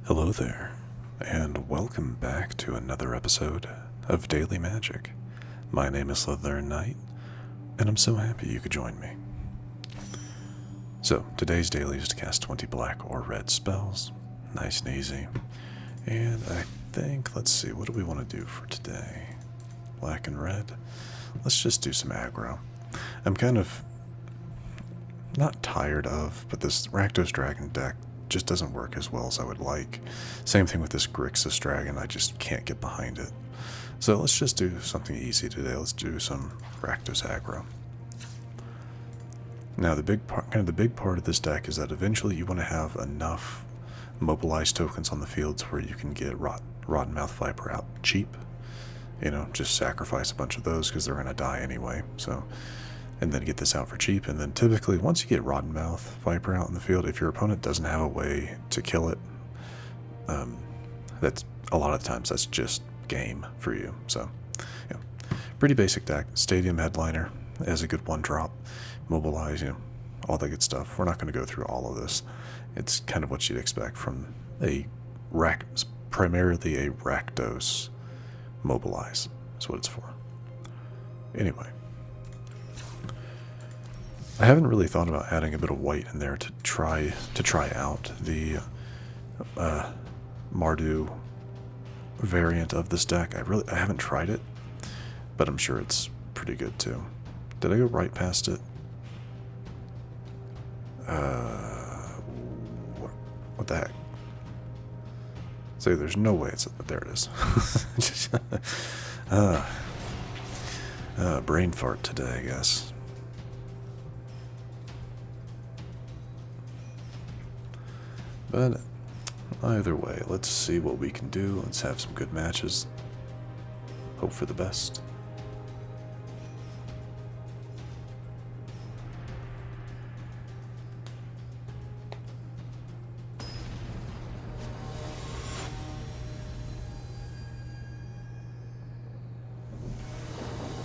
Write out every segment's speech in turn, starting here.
Hello there, and welcome back to another episode of Daily Magic. My name is SlytherinKnight, and I'm so happy you could join me. So, today's daily is to cast 20 black or red spells, nice and easy. And I think, let's see, what do we want to do for today? Black and red? Let's just do some aggro. I'm kind of not tired of, but this Rakdos Dragon deck just doesn't work as well as I would like. Same thing with this Grixis Dragon, I just can't get behind it. So let's just do something easy today. Let's do some Rakdos Aggro. Now the big part of this deck is that eventually you want to have enough mobilized tokens on the fields where you can get Rottenmouth Viper out cheap. You know, just sacrifice a bunch of those because they're going to die anyway. So, and then get this out for cheap. And then typically, once you get Rottenmouth Viper out in the field, if your opponent doesn't have a way to kill it, that's a lot of times that's just game for you. So, yeah, pretty basic deck. Stadium Headliner has a good one drop. Mobilize, you know, all that good stuff. We're not going to go through all of this. It's kind of what you'd expect from primarily a Rakdos Mobilize. That's what it's for. Anyway, I haven't really thought about adding a bit of white in there to try out the Mardu variant of this deck. I haven't tried it, but I'm sure it's pretty good too. Did I go right past it? What the heck? So there's no way it's there. It is. Brain fart today, I guess. But either way, let's see what we can do. Let's have some good matches. Hope for the best.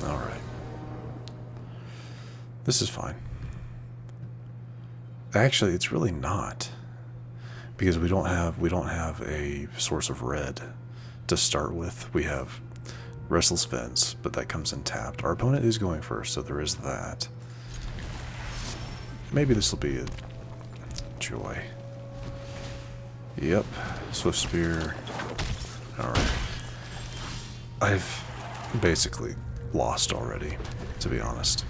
Alright. This is fine. Actually, it's really not. Because we don't have a source of red to start with. We have Restless Vents, but that comes in tapped. Our opponent is going first, so there is that. Maybe this will be a joy. Yep, Swift Spear. Alright. I've basically lost already, to be honest.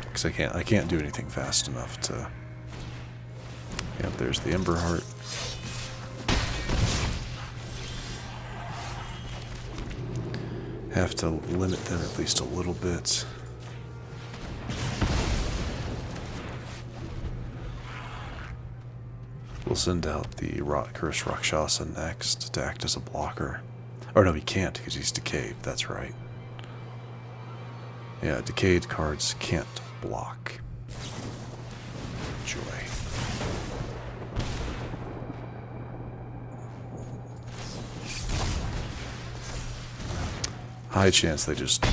Because I can't do anything fast enough to... Yep, there's the Ember Heart. Have to limit them at least a little bit. We'll send out the Rot-Curse Rakshasa next to act as a blocker. Or no, he can't because he's decayed, that's right. Yeah, decayed cards can't block. Joy. High chance they just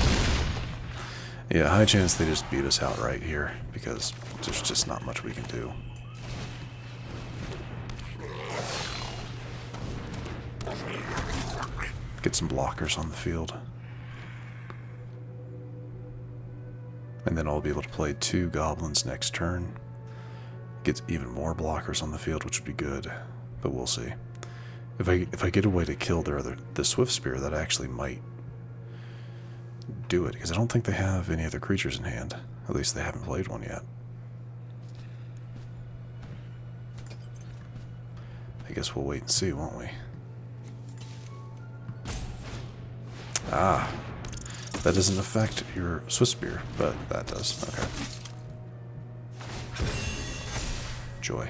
beat us out right here because there's just not much we can do. Get some blockers on the field. And then I'll be able to play 2 goblins next turn. Get even more blockers on the field, which would be good, but we'll see. If I get a way to kill the Swift Spear, that actually might do it, because I don't think they have any other creatures in hand. At least they haven't played one yet. I guess we'll wait and see, won't we? Ah, that doesn't affect your Swift Spear, but that does. Okay. Joy.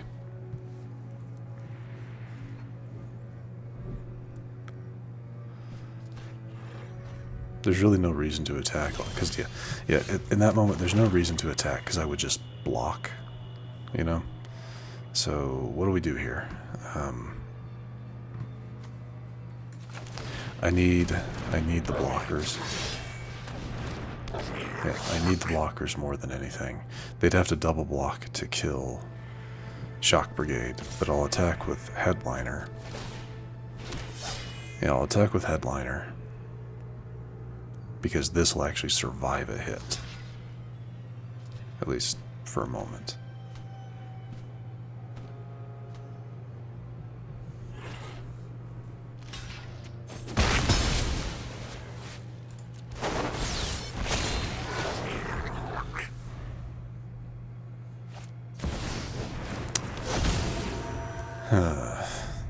There's really no reason to attack, because yeah, in that moment there's no reason to attack because I would just block, you know. So what do we do here? I need the blockers. Yeah, I need the blockers more than anything. They'd have to double block to kill Shock Brigade, but I'll attack with Headliner. Yeah, I'll attack with Headliner because this will actually survive a hit, at least for a moment.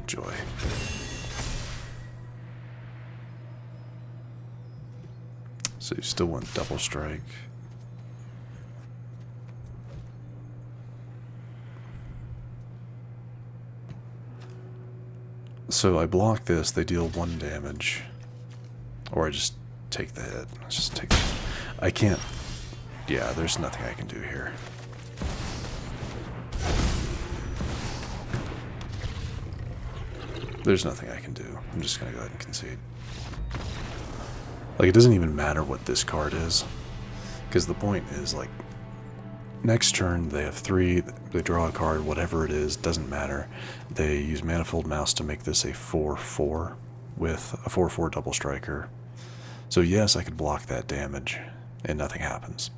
Joy. So you still want double strike. So I block this, they deal 1 damage. Or I just take the hit. Let's just take it. I can't. Yeah, there's nothing I can do here. There's nothing I can do. I'm just going to go ahead and concede. Like, it doesn't even matter what this card is. Because the point is, like, next turn they have 3, they draw a card, whatever it is, doesn't matter. They use Manifold Mouse to make this a 4/4 with a 4/4 double striker. So yes, I could block that damage, and nothing happens.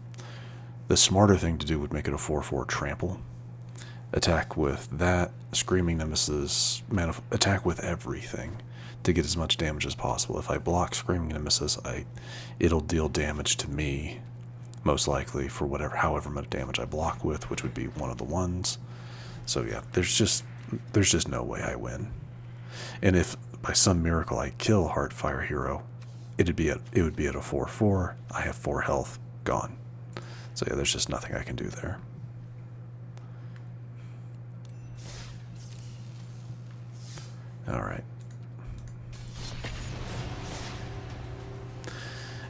The smarter thing to do would make it a 4/4 trample. Attack with that, Screaming Nemesis, attack with everything to get as much damage as possible. If I block Screaming Nemesis, it'll deal damage to me, most likely, for however much damage I block with, which would be one of the ones. So yeah, there's just no way I win. And if by some miracle I kill Heartfire Hero, it would be at a 4/4. I have 4 health, gone. So yeah, there's just nothing I can do there. Alright.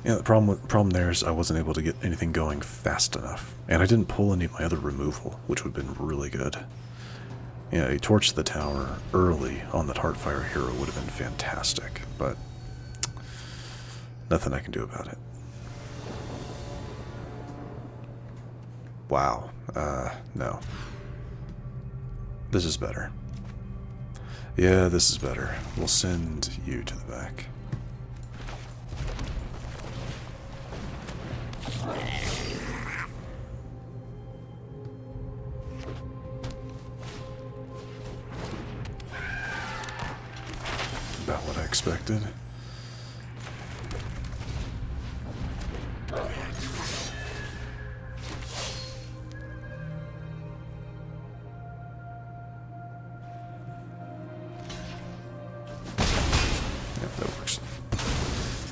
Yeah, the problem there is I wasn't able to get anything going fast enough. And I didn't pull any of my other removal, which would have been really good. Yeah, a Torch to the Tower early on that Heartfire Hero would have been fantastic, but nothing I can do about it. Wow. No. This is better. Yeah, this is better. We'll send you to the back. About what I expected.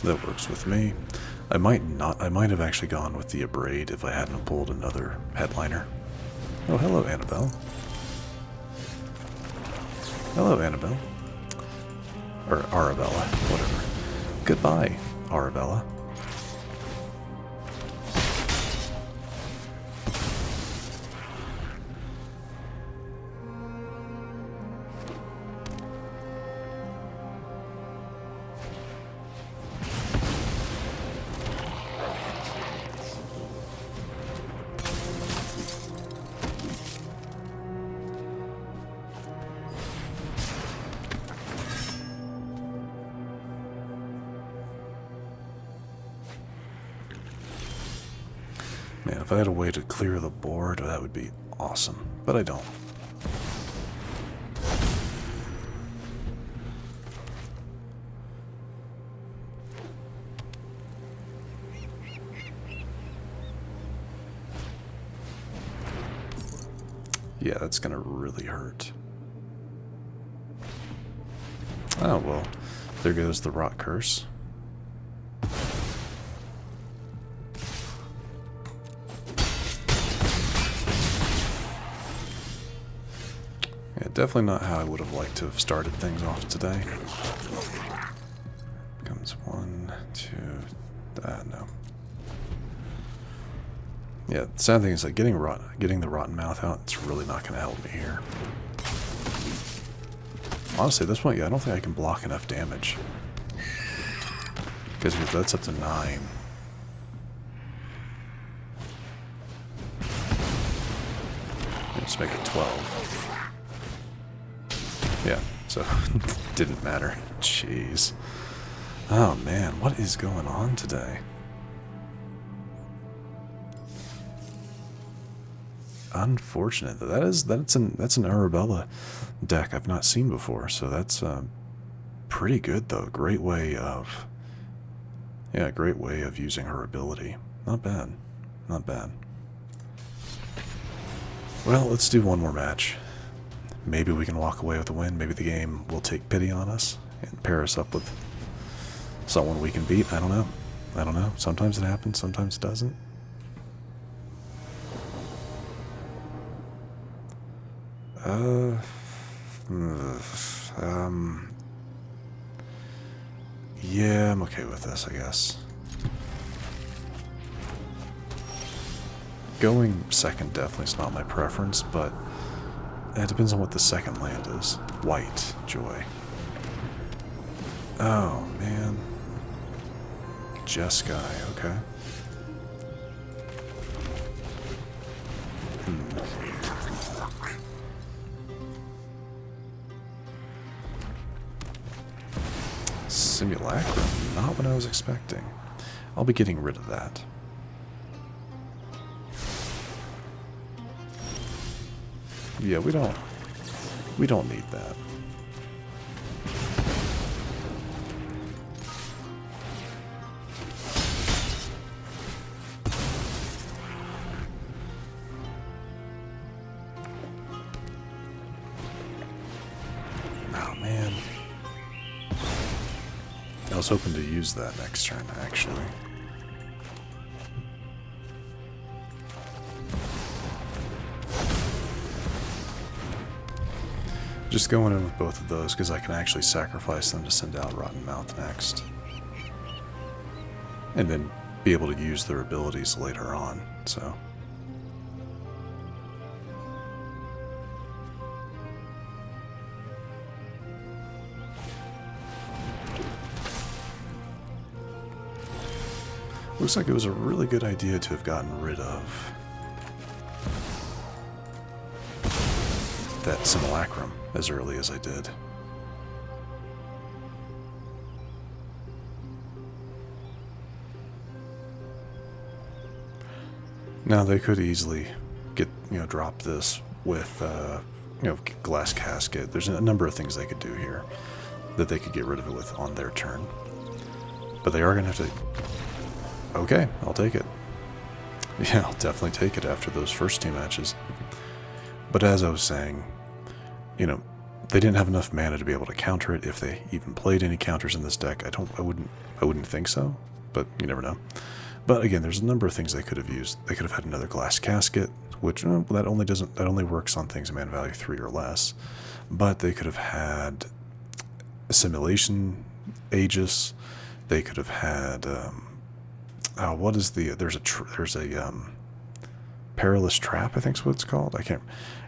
That works with me. I might have actually gone with the Abrade if I hadn't pulled another Headliner. Oh, hello, Annabelle. Hello, Annabelle. Or Arabella, whatever. Goodbye, Arabella. Man, if I had a way to clear the board, that would be awesome. But I don't. Yeah, that's gonna really hurt. Oh, well, there goes the Rot-Curse. Definitely not how I would have liked to have started things off today. Becomes 1, 2, no. Yeah, the sad thing is that getting the Rottenmouth out, it's really not going to help me here. Honestly, at this point, yeah, I don't think I can block enough damage. Because that's up to 9. Let's make it 12. Yeah, so didn't matter. Jeez. Oh man, what is going on today? Unfortunate. That's an Arabella deck I've not seen before, so that's pretty good though. Great way of using her ability. Not bad. Not bad. Well, let's do one more match. Maybe we can walk away with a win. Maybe the game will take pity on us and pair us up with someone we can beat. I don't know. I don't know. Sometimes it happens, sometimes it doesn't. Yeah, I'm okay with this, I guess. Going second definitely is not my preference, but it depends on what the second land is. White, joy. Oh, man. Jeskai, okay. Simulacrum, not what I was expecting. I'll be getting rid of that. Yeah, we don't need that. Oh man. I was hoping to use that next turn, actually. Just going in with both of those because I can actually sacrifice them to send out Rottenmouth next. And then be able to use their abilities later on, so. Looks like it was a really good idea to have gotten rid of that Simulacrum as early as I did. Now they could easily get, drop this with, Glass Casket. There's a number of things they could do here that they could get rid of it with on their turn. But they are going to have to... Okay, I'll take it. Yeah, I'll definitely take it after those first two matches. But as I was saying, they didn't have enough mana to be able to counter it. If they even played any counters in this deck, I wouldn't think so, but you never know. But again, there's a number of things they could have used. They could have had another Glass Casket, which that only works on things mana value 3 or less. But they could have had a Simulation Aegis. They could have had what is there's a Perilous Trap, I think is what it's called. I can't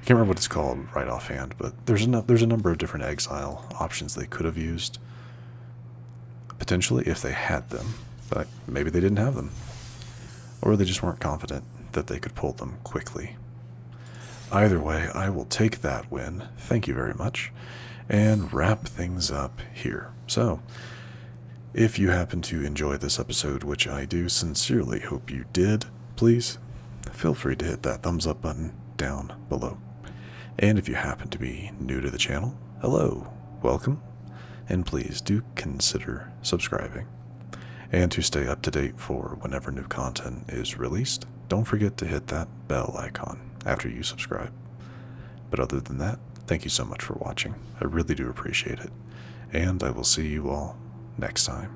remember what it's called right offhand, but there's a number of different exile options they could have used potentially if they had them, but maybe they didn't have them, or they just weren't confident that they could pull them quickly. Either way, I will take that win. Thank you very much, and wrap things up here. So, if you happen to enjoy this episode, which I do sincerely hope you did, please feel free to hit that thumbs up button down below. And if you happen to be new to the channel, hello, welcome, and please do consider subscribing. And to stay up to date for whenever new content is released, don't forget to hit that bell icon after you subscribe. But other than that, thank you so much for watching. I really do appreciate it. And I will see you all next time.